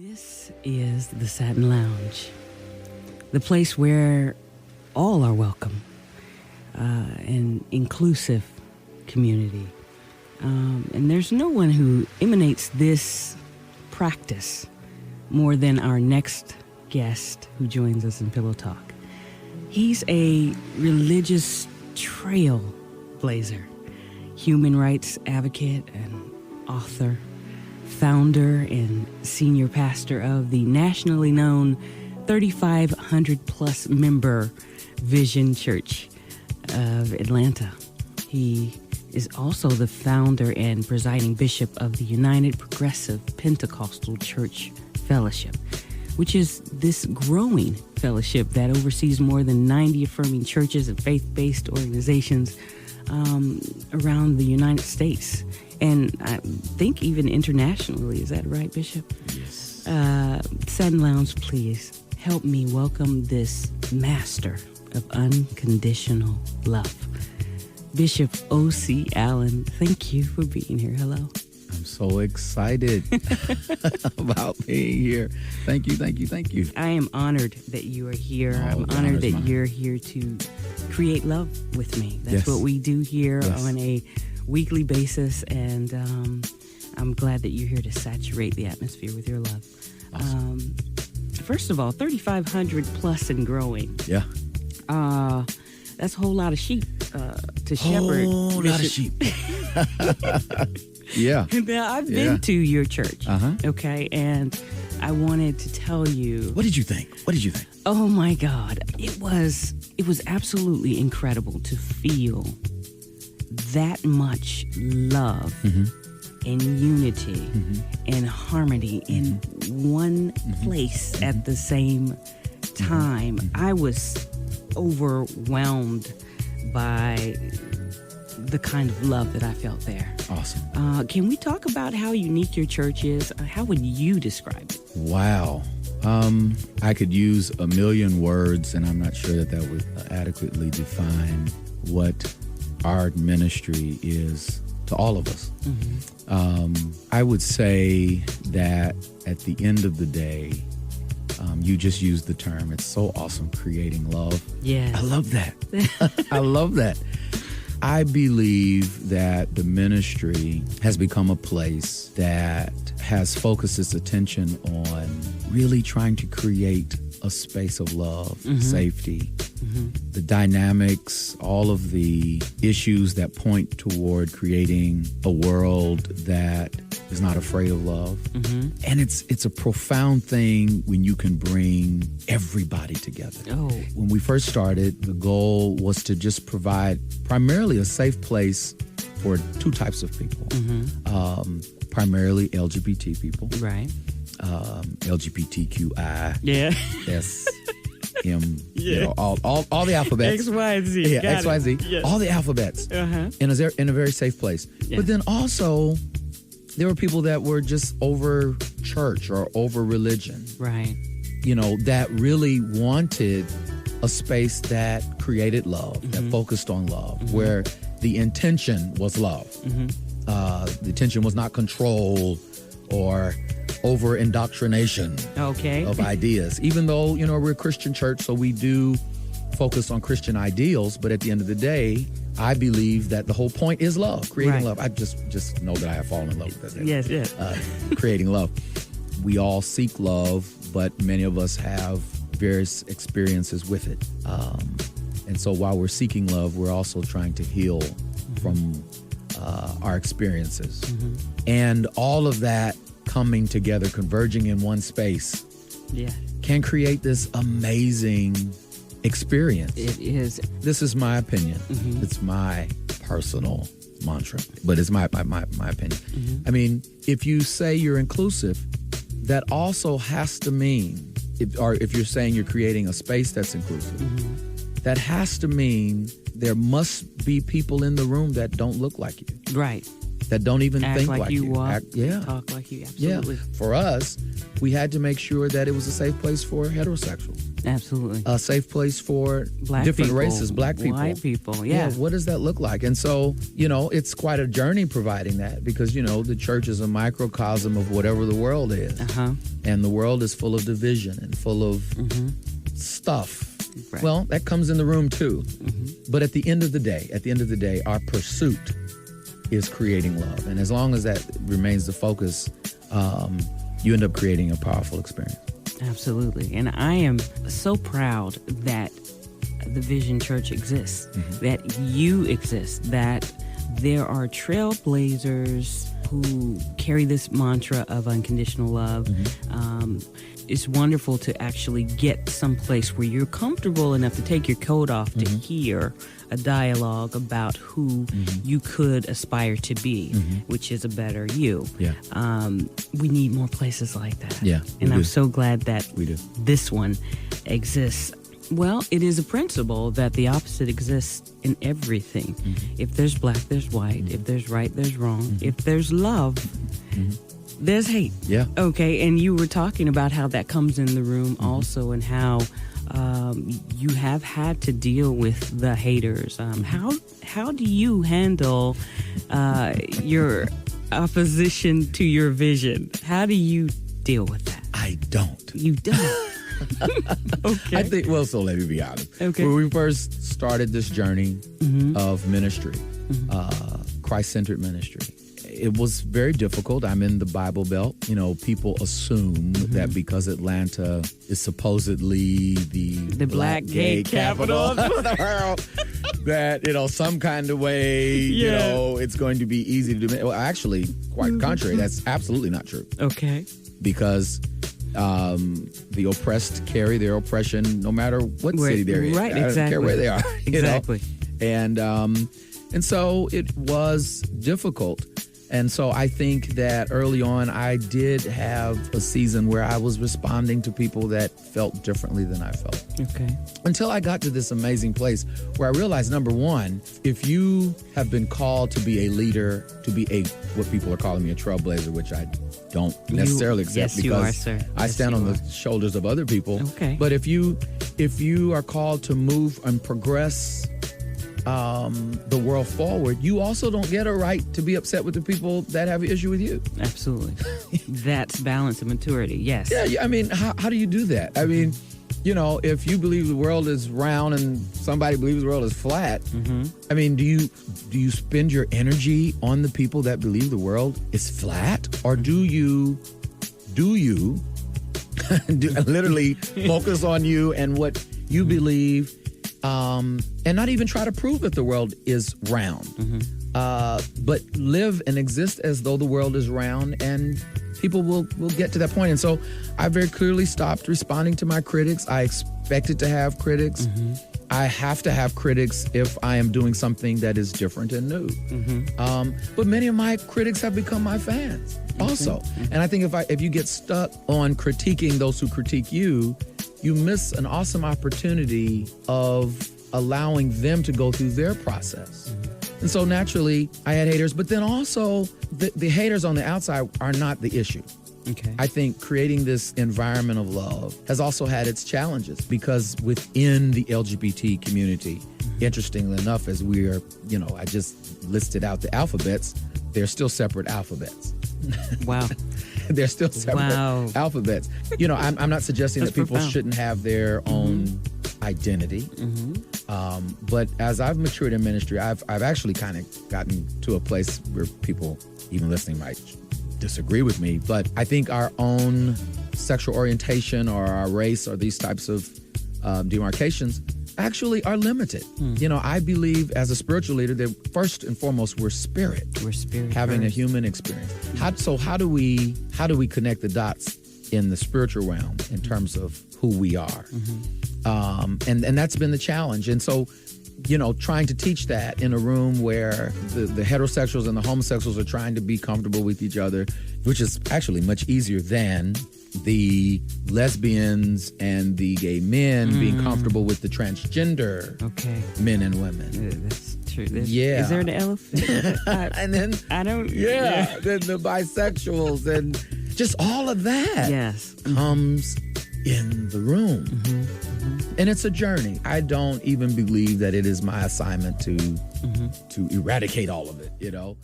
This is the Satin Lounge, the place where all are welcome, an inclusive community. And there's no one who emanates this practice more than our next guest who joins us in Pillow Talk. He's a religious trailblazer, human rights advocate and author, founder and senior pastor of the nationally known 3,500 plus member Vision Church of Atlanta. He is also the founder and presiding bishop of the United Progressive Pentecostal Church Fellowship, which is this growing fellowship that oversees more than 90 affirming churches and faith-based organizations around the United States. And I think even internationally. Is that right, Bishop? Yes. Satin Lounge, please help me welcome this master of unconditional love. Bishop O.C. Allen, thank you for being here. Hello. I'm so excited about being here. Thank you. I am honored that you are here. Oh, I'm honored that you're here to create love with me. That's what we do here on a weekly basis, and I'm glad that you're here to saturate the atmosphere with your love. Awesome. First of all, 3,500 plus and growing. Yeah. That's a whole lot of sheep to shepherd. Whole lot of sheep. Yeah. Now, I've been to your church, Uh-huh. okay, and I wanted to tell you. What did you think? Oh my God, it was absolutely incredible to feel that much love and unity and harmony in one place at the same time. I was overwhelmed by the kind of love that I felt there. Awesome. Can we talk about how unique your church is? How would you describe it? Wow. I could use a million words, and I'm not sure that would adequately define what our ministry is to all of us. I would say that at the end of the day, you just used the term. It's so awesome, creating love. Yeah. I love that. I love that. I believe that the ministry has become a place that has focused its attention on really trying to create a space of love, safety, the dynamics, all of the issues that point toward creating a world that is not afraid of love. And it's a profound thing when you can bring everybody together. Oh. When we first started, the goal was to just provide primarily a safe place for two types of people. Primarily LGBT people. Right. LGBTQI. Yeah. S, M, you know, all the alphabets. X, Y, Z. Yeah, Got X, Y, Z. it. Yes. All the alphabets. In a very safe place. Yeah. But then also, there were people that were just over church or over religion. Right. You know, that really wanted a space that created love, that focused on love, where the intention was love. The intention was not control or over indoctrination of ideas. Even though, you know, we're a Christian church, so we do focus on Christian ideals, but at the end of the day, I believe that the whole point is love, creating love. I just know that I have fallen in love with that. Yes. Creating love. We all seek love, but many of us have various experiences with it. And so while we're seeking love, we're also trying to heal from our experiences. And all of that coming together, converging in one space, can create this amazing experience. It is. This is my opinion. It's my personal mantra, but it's my opinion. I mean, if you say you're inclusive, that also has to mean, if you're saying you're creating a space that's inclusive, that has to mean there must be people in the room that don't look like you. Right. That don't even Act think like like you. you. Walk, talk like you. Absolutely. Yeah. For us, we had to make sure that it was a safe place for heterosexuals. Absolutely. A safe place for Black different people, races, Black people. white people, yeah. What does that look like? And so, it's quite a journey providing that because, the church is a microcosm of whatever the world is. Uh-huh. And the world is full of division and full of stuff. Right. Well, that comes in the room too. But at the end of the day, our pursuit is creating love. And as long as that remains the focus, you end up creating a powerful experience. Absolutely. And I am so proud that the Vision Church exists, that you exist, that there are trailblazers who carry this mantra of unconditional love. It's wonderful to actually get someplace where you're comfortable enough to take your coat off to hear a dialogue about who you could aspire to be, which is a better you. Yeah. We need more places like that. Yeah, and I'm do. so glad that We do. this one exists. Well, it is a principle that the opposite exists in everything. If there's black, there's white. If there's right, there's wrong. If there's love, there's hate. Yeah. Okay, and you were talking about how that comes in the room also, and how you have had to deal with the haters. How do you handle your opposition to your vision? How do you deal with that? I don't. You don't. Okay. I think, so let me be honest. Okay. When we first started this journey of ministry, Christ-centered ministry, it was very difficult. I'm in the Bible Belt. People assume that because Atlanta is supposedly the black gay capital of the world, that, some kind of way, it's going to be easy to do. Well, actually, quite contrary. That's absolutely not true. Okay. Because the oppressed carry their oppression no matter what city they're in. Right, I don't care where they are. Exactly. And so it was difficult. And so I think that early on I did have a season where I was responding to people that felt differently than I felt. Okay. Until I got to this amazing place where I realized, number one, if you have been called to be a leader, to be what people are calling me a trailblazer, which I don't necessarily accept because you are, sir. I stand on the shoulders of other people. Okay. But if you are called to move and progress the world forward, you also don't get a right to be upset with the people that have an issue with you. Absolutely. That's balance and maturity. Yes. Yeah. I mean, how do you do that? I mean, if you believe the world is round and somebody believes the world is flat, I mean, do you spend your energy on the people that believe the world is flat, or do you literally focus on you and what you believe? And not even try to prove that the world is round, but live and exist as though the world is round, and people will get to that point. And so I very clearly stopped responding to my critics. I expected to have critics. I have to have critics if I am doing something that is different and new. But many of my critics have become my fans also. And I think if you get stuck on critiquing those who critique you, you miss an awesome opportunity of allowing them to go through their process. And so naturally, I had haters, but then also the haters on the outside are not the issue. Okay. I think creating this environment of love has also had its challenges, because within the LGBT community, interestingly enough, as we are, I just listed out the alphabets, they're still separate alphabets. Wow. They're still separate alphabets. I'm not suggesting that people shouldn't have their own identity. But as I've matured in ministry, I've actually kind of gotten to a place where people, even listening, might disagree with me. But I think our own sexual orientation or our race or these types of demarcations actually are limited. I believe as a spiritual leader that first and foremost we're spirit. We're spirit having first. A human experience. How do we connect the dots in the spiritual realm in terms of who we are? And that's been the challenge. And so, trying to teach that in a room where the heterosexuals and the homosexuals are trying to be comfortable with each other, which is actually much easier than the lesbians and the gay men being comfortable with the transgender men and women. That's true. Yeah. Is there an elephant? And then I don't. Yeah. Then the bisexuals and just all of that. Yes. Comes in the room. And it's a journey. I don't even believe that it is my assignment to eradicate all of it, you know?